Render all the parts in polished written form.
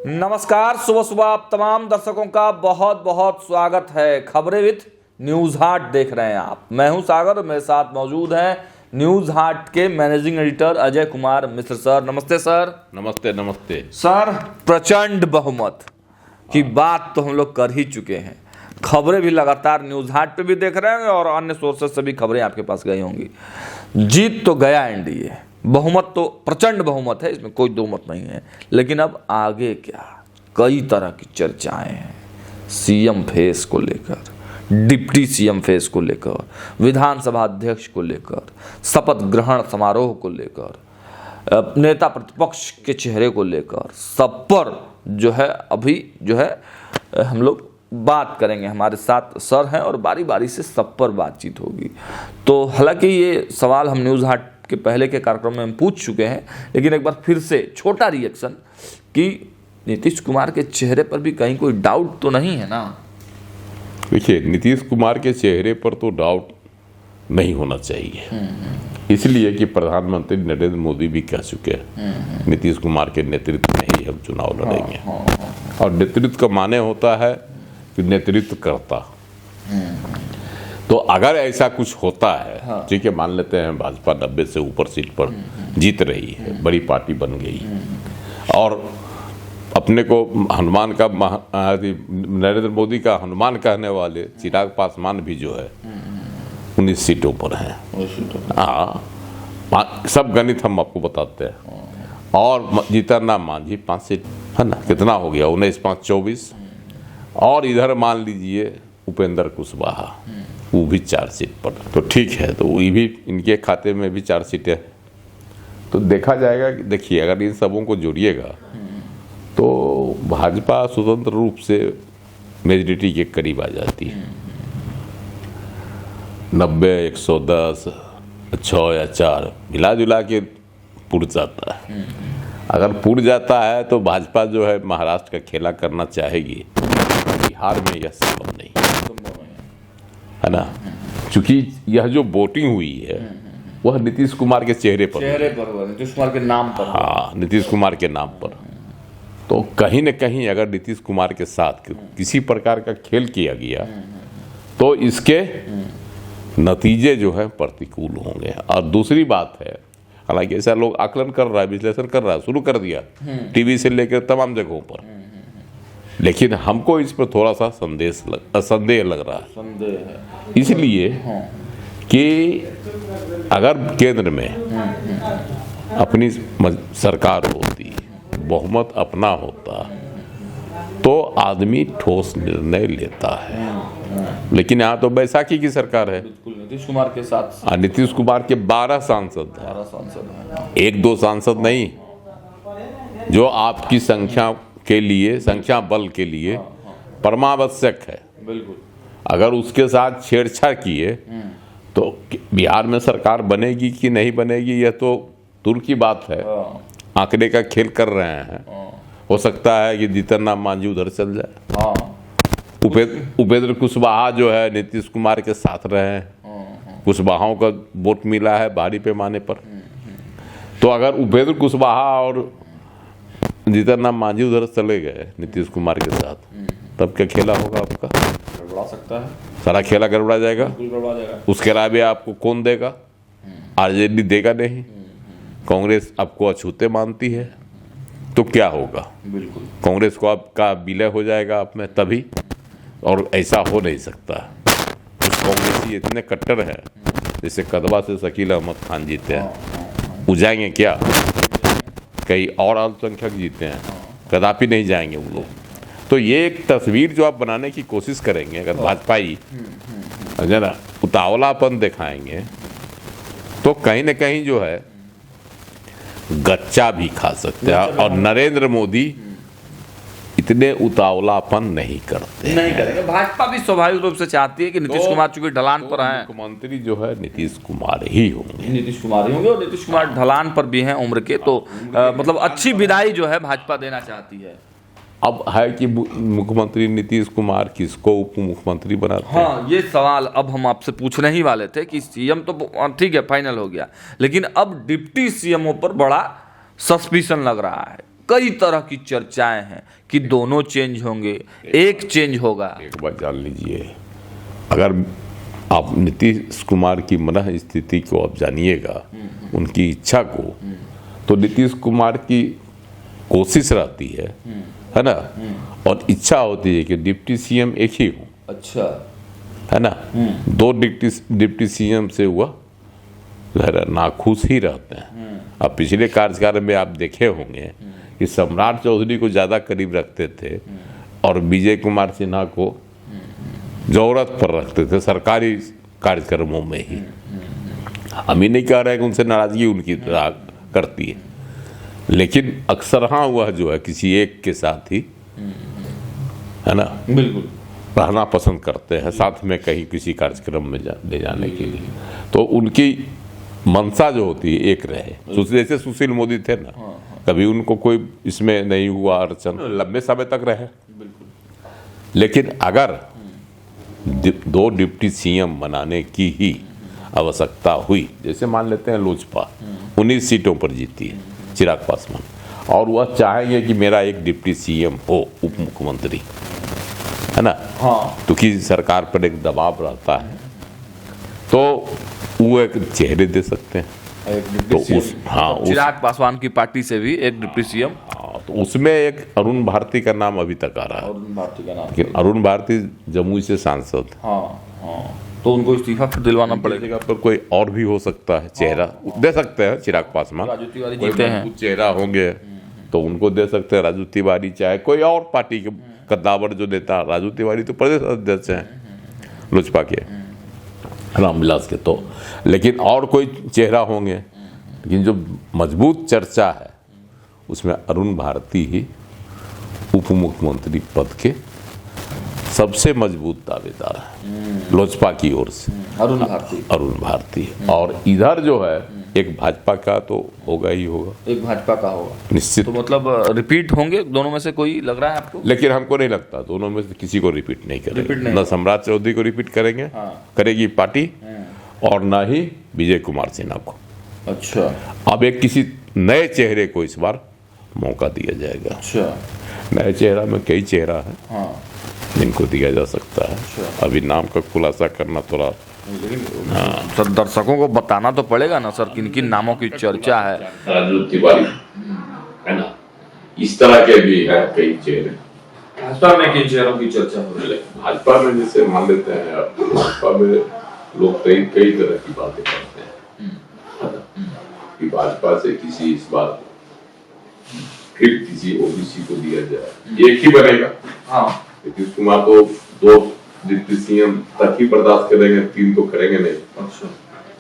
नमस्कार, सुबह सुबह आप तमाम दर्शकों का बहुत बहुत स्वागत है। खबरें विद न्यूज हाट देख रहे हैं आप। मैं हूं सागर और मेरे साथ मौजूद हैं न्यूज हाट के managing editor Ajay Kumar Mishra sir. नमस्ते सर। नमस्ते नमस्ते सर, प्रचंड बहुमत की बात तो हम लोग कर ही चुके हैं। खबरें भी लगातार न्यूज हाट पे भी देख रहे हैं और अन्य सोर्सेस से भी खबरें आपके पास गई होंगी। जीत तो गया एनडीए, बहुमत तो प्रचंड बहुमत है, इसमें कोई दो मत नहीं है। लेकिन अब आगे क्या, कई तरह की चर्चाएं हैं। सीएम फेस को लेकर, डिप्टी सीएम फेस को लेकर, विधानसभा अध्यक्ष को लेकर, शपथ ग्रहण समारोह को लेकर, नेता प्रतिपक्ष के चेहरे को लेकर, सब पर जो है अभी जो है हम लोग बात करेंगे। हमारे साथ सर हैं और बारी बारी से सब पर बातचीत होगी। तो हालांकि ये सवाल हम न्यूज़ हाट के पहले के कार्यक्रम में हम पूछ चुके हैं, लेकिन एक बार फिर से छोटा रिएक्शन कि नीतीश कुमार के चेहरे पर भी कहीं कोई डाउट तो नहीं है ना? देखिए, नीतीश कुमार के चेहरे पर तो डाउट नहीं होना चाहिए, इसलिए कि प्रधानमंत्री नरेंद्र मोदी भी कह चुके हैं नीतीश कुमार के नेतृत्व में ही हम चुनाव लड़ेंगे। और नेतृत्व का माने होता है कि नेतृत्व करता। तो अगर ऐसा कुछ होता है, ठीक है, मान लेते हैं भाजपा 90 से ऊपर सीट पर जीत रही है, बड़ी पार्टी बन गई और अपने को हनुमान का नरेंद्र मोदी का हनुमान कहने वाले चिराग पासवान भी जो है 19 सीटों पर हैं। हाँ, सब गणित हम आपको बताते हैं। और जीतन राम मांझी 5 सीट है ना, कितना हो गया, 19 5 24। और इधर मान लीजिए उपेंद्र कुशवाहा, वो भी 4 सीट पर, तो ठीक है, तो वो भी इनके खाते में भी 4 सीटें। तो देखा जाएगा कि देखिए, अगर इन सबों को जोड़िएगा तो भाजपा स्वतंत्र रूप से मेजॉरिटी के करीब आ जाती है। 90 110 6 या 4 मिला जुला के पुर जाता है। अगर पुर जाता है तो भाजपा जो है महाराष्ट्र का खेला करना चाहेगी, बिहार में यह संभव नहीं है ना, क्योंकि यह जो वोटिंग हुई है वह नीतीश कुमार के चेहरे पर नीतीश कुमार के नाम पर। हाँ, नीतीश कुमार के नाम पर। तो कहीं न कहीं अगर नीतीश कुमार के साथ किसी प्रकार का खेल किया गया तो इसके नतीजे जो है प्रतिकूल होंगे। और दूसरी बात है, हालांकि ऐसा लोग आकलन कर रहा है, विश्लेषण कर रहा है, शुरू कर दिया टीवी से लेकर तमाम जगहों पर, लेकिन हमको इस पर थोड़ा सा संदेह लग रहा है। इसलिए कि अगर केंद्र में अपनी सरकार होती, बहुमत अपना होता, तो आदमी ठोस निर्णय लेता है। लेकिन यहाँ तो बैसाखी की सरकार है, नीतीश कुमार के साथ नीतीश कुमार के 12 सांसद हैं, 1-2 सांसद नहीं, जो आपकी संख्या के लिए, संख्या बल के लिए परमावश्यक है। बिल्कुल। अगर उसके साथ छेड़छाड़ किए तो बिहार में सरकार बनेगी कि नहीं बनेगी, यह तो दूर की बात है। आंकड़े का खेल कर रहे हैं। हो सकता है कि जीतन राम मांझी उधर चल जाए। उपेंद्र कुशवाहा जो है नीतीश कुमार के साथ रहे हैं, कुशवाहाओं का वोट मिला है भारी पैमाने पर। तो अगर उपेंद्र कुशवाहा और जीतन राम मांझी उधर चले गए नीतीश कुमार के साथ, तब क्या खेला होगा आपका? गड़बड़ा सकता है, सारा खेला गड़बड़ा जाएगा। उसके अलावा आपको कौन देगा? आरजेडी देगा नहीं, कांग्रेस आपको अछूते मानती है, तो क्या होगा? बिल्कुल, कांग्रेस को आपका विलय हो जाएगा आप में तभी। और ऐसा हो नहीं सकता। कुछ कांग्रेसी इतने कट्टर हैं, जैसे कदवा से शकील अहमद खान जीते हैं, वो जाएंगे क्या? कई और अल्पसंख्यक जीते हैं, कदापि नहीं जाएंगे वो लोग। तो ये एक तस्वीर जो आप बनाने की कोशिश करेंगे, अगर भाजपाई ना उतावलापन दिखाएंगे, तो कहीं न कहीं जो है गच्चा भी खा सकते हैं। और नरेंद्र मोदी इतने उतावलापन नहीं करेंगे। भाजपा भी स्वाभाविक रूप से चाहती है कि नीतीश कुमार चूंकि ढलान पर हैं, मुख्यमंत्री जो है नीतीश कुमार ही होंगे। और नीतीश कुमार ढलान पर भी हैं उम्र के, तो मतलब अच्छी विदाई जो है भाजपा देना चाहती है। अब है कि मुख्यमंत्री नीतीश कुमार किसको उप मुख्यमंत्री बनाते हैं? हाँ, ये सवाल अब हम आपसे पूछने ही वाले थे कि सीएम तो ठीक है फाइनल हो गया, लेकिन अब डिप्टी सीएमओ पर बड़ा सस्पिशन लग रहा है। कई तरह की चर्चाएं हैं कि दोनों चेंज होंगे, एक चेंज होगा। एक बात जान लीजिए, अगर आप नीतीश कुमार की मनः स्थिति को आप जानिएगा, उनकी इच्छा को, तो नीतीश कुमार की कोशिश रहती है ना, और इच्छा होती है कि डिप्टी सीएम एक ही हो। अच्छा, है ना, दो डिप्टी सीएम से हुआ नाखुश ही रहते हैं। अब पिछले कार्यकाल में आप देखे होंगे कि सम्राट चौधरी को ज़्यादा करीब रखते थे और विजय कुमार सिन्हा को जरूरत पर रखते थे सरकारी कार्यक्रमों में ही। हम ही नहीं कह रहे कि उनसे नाराजगी उनकी करती है, लेकिन अक्सर हाँ वह जो है किसी एक के साथ ही, है ना, बिल्कुल रहना पसंद करते हैं, साथ में कहीं किसी कार्यक्रम में ले जाने के लिए। तो उनकी मंशा जो होती है एक रहे। जैसे सुशील मोदी थे ना, कभी उनको कोई इसमें नहीं हुआ अड़चन, लंबे समय तक रहे। लेकिन अगर दो डिप्टी सीएम बनाने की ही आवश्यकता हुई, जैसे मान लेते हैं लोजपा 19 सीटों पर जीती है, चिराग पासवान, और वह चाहेंगे कि मेरा एक डिप्टी सीएम हो, उप मुख्यमंत्री, है ना, क्योंकि सरकार पर एक दबाव रहता है, तो वो एक चेहरे दे सकते हैं। तो चिराग पासवान की पार्टी से भी एक डिप्टी सीएम, तो उसमें एक अरुण भारती का नाम अभी तक आ रहा है। अरुण भारती का नाम, लेकिन अरुण भारती जमुई से सांसद, तो उनको इस्तीफा फिर दिलवाना पड़ेगा। पर कोई और भी हो सकता है, चेहरा दे सकते हैं चिराग पासवान, राजू तिवारी जीते हैं, चेहरा होंगे तो उनको दे सकते हैं। राजू तिवारी, चाहे कोई और पार्टी के कद्दावर जो नेता, राजू तिवारी तो प्रदेश अध्यक्ष हैं लोजपा के, रामविलास के, तो लेकिन और कोई चेहरा होंगे। लेकिन जो मजबूत चर्चा है उसमें अरुण भारती ही उप मुख्यमंत्री पद के सबसे मजबूत दावेदार है लोजपा की ओर से, अरुण भारती। और इधर जो है एक भाजपा का तो होगा ही होगा, एक भाजपा का होगा निश्चित। तो मतलब रिपीट होंगे दोनों में से कोई, लग रहा है आपको? लेकिन हमको नहीं लगता दोनों में से किसी को रिपीट नहीं करेंगे, न सम्राट चौधरी को रिपीट करेंगे, करेगी पार्टी, और ना ही विजय कुमार सिन्हा को। अच्छा, अब एक किसी नए चेहरे को इस बार मौका दिया जाएगा। अच्छा, नए चेहरा में कई चेहरा है जिनको दिया जा सकता है। अभी नाम का खुलासा करना थोड़ा, सर दर्शकों को बताना तो पड़ेगा ना सर, किन किन नामों की चर्चा है। राजू तिवारी, है ना, इस तरह के भी है कई चेहरे। भाजपा में किन चेहरों की चर्चा हो रही है? भाजपा में जैसे मान लेते हैं, भाजपा में लोग कई तरह की बातें करते हैं कि भाजपा से किसी इस बार फिर किसी ओबीसी को दिया जाए, एक ही बनेगा। नीतीश कुमार तो 2 डिप्टी सीएम तक ही बर्दाश्त करेंगे, 3 तो करेंगे नहीं। अच्छा,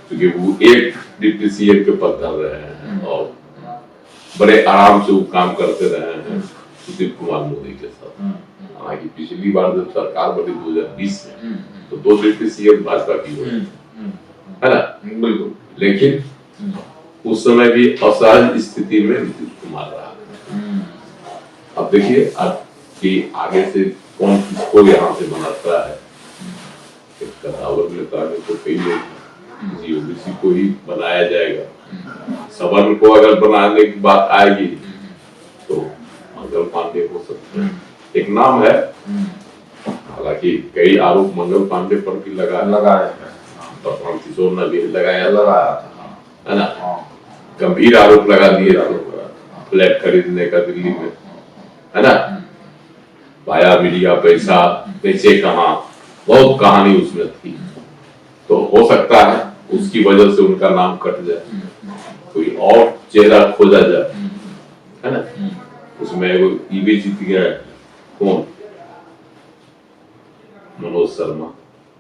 क्योंकि वो एक डिप्टी सीएम के पद कर रहे हैं और बड़े आराम से वो काम करते रहे हैं सुशील कुमार मोदी के साथ। हालांकि पिछली बार जब सरकार बनी 2020 में, तो 2 डिप्टी सीएम भाजपा की हो, है ना, बिल्कुल। लेकिन उस समय भी असहज स्थिति में नीतीश कुमार रहा। अब देखिए अब कि आगे से कौन किसको यहाँ से बनाता है। कदावर नेता ने तो कई लोग किसी ओबीसी को ही बनाया जाएगा। सवर्ण को अगर बनाने की बात आएगी तो मंगल पांडे हो सकते हैं, एक नाम है। हालांकि कई आरोप मंगल पांडे पर भी लगाए किशोर ने भी लगाया है ना, गंभीर आरोप लगा दिए फ्लैट खरीदने का दिल्ली में, है ना, पाया मीडिया पैसा बेचे कहाँ, बहुत कहानी उसमें थी। तो हो सकता है उसकी वजह से उनका नाम कट जाए, कोई और चेहरा खोजा जाए, है ना। उसमें वो ईवी जीत गया, कौन, मनोज शर्मा,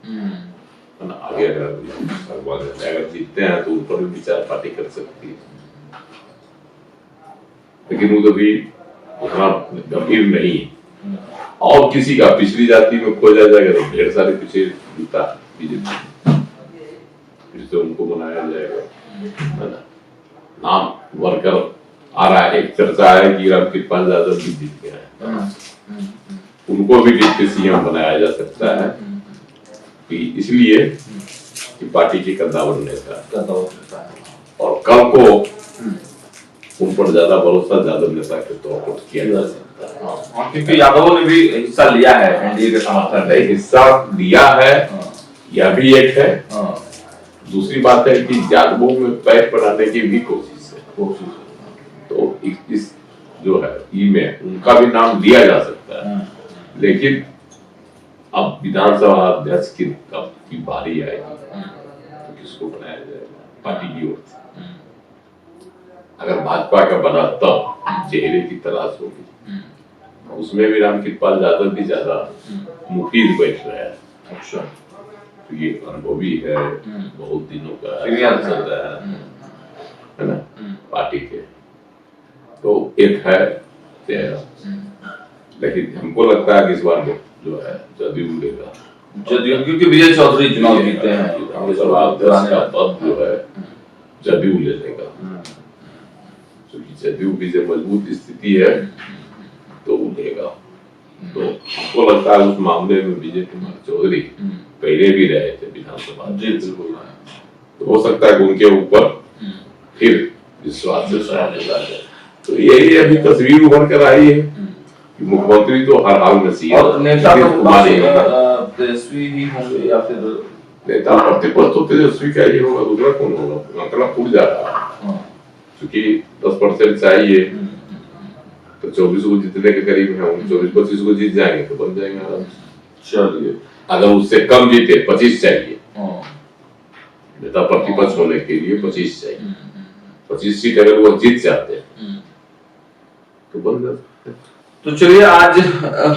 है ना। आगे अगर जीतते हैं तो उन पर भी विचार पार्टी कर सकती है, लेकिन वो तो भी उतना गंभीर नहीं है। और किसी का पिछली जाति में खोजा जाएगा तो ढेर सारे पीछे जीता बीजेपी, फिर से उनको बनाया जाएगा, है ना। नाम वर्कर आ रहा है, एक चर्चा है कि रामकृपाल यादव भी जीत गया है, उनको भी डिप्टी सीएम बनाया जा सकता है, कि इसलिए कि पार्टी की कद्दावर नेता। और कल को उन पर ज्यादा भरोसा यादव नेता के तौर पर किया जा सकता है। क्योंकि यादवों ने भी हिस्सा लिया है एनडीए के समर्थन में। हिस्सा लिया है, यह भी एक है। दूसरी बात है कि यादवों में पैर बनाने की भी कोशिश है। तो इस जो है में उनका भी नाम लिया जा सकता है, लेकिन अब विधानसभा अध्यक्ष की कब की बारी आएगी तो किसको बनाया जाएगा पार्टी की ओर से। अगर भाजपा का बना तब चेहरे की तलाश होगी, उसमें भी रामकृपाल यादव भी ज्यादा मुफीद बैठ रहा है। अच्छा, तो ये अनुभवी है, बहुत दिनों का चल रहा है ना पार्टी के, तो एक है चेहरा। लेकिन हमको लगता है कि इस बार जो है जदयू लेगा, जदयू, क्योंकि विजय चौधरी चुनाव जीते हैं, पद जो है जदयू ले लेगा। क्योंकि जदयू की जब मजबूत स्थिति है तो वो लेगा। तो हमको लगता है उस मामले में विजय कुमार चौधरी पहले भी रहे थे विधानसभा, तो हो सकता है कि उनके ऊपर फिर विश्वास से सवाल उठा जाए। तो यही अभी तस्वीर उभर कर आई है कि मुख्यमंत्री तो हर हाल में सीएम और नेता तेजस्वी ही होंगे या फिर नेता प्रतिपक्ष तो तेजस्वी का ही होगा, दूसरा कौन होगा? आंकड़ा फूट जा रहा है क्योंकि 10% चाहिए तो 24 को जीतने के करीब है, 24-25 को जीत जाएंगे तो बन जाएंगे आराम से। चलिए, अगर उससे कम जीते 25 चाहिए, नेता प्रतिपक्ष होने के लिए 25 चाहिए, 25 सीट अगर वो जीत जाते हैं तो बन जाते। तो चलिए, आज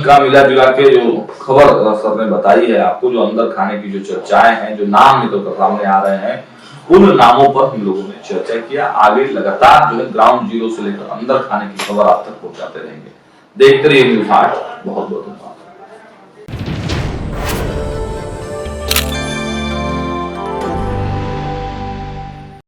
का मिला जुला के जो खबर सर ने बताई है आपको, जो अंदर खाने की जो चर्चाएं हैं, जो नाम निकल कर सामने आ रहे हैं, उन नामों पर हम लोगों ने चर्चा किया। आगे लगातार जो है ग्राउंड जीरो से लेकर अंदर खाने की खबर आप तक पहुंचाते रहेंगे। देखते रहिए न्यूज़ 8। बहुत बहुत धन्यवाद।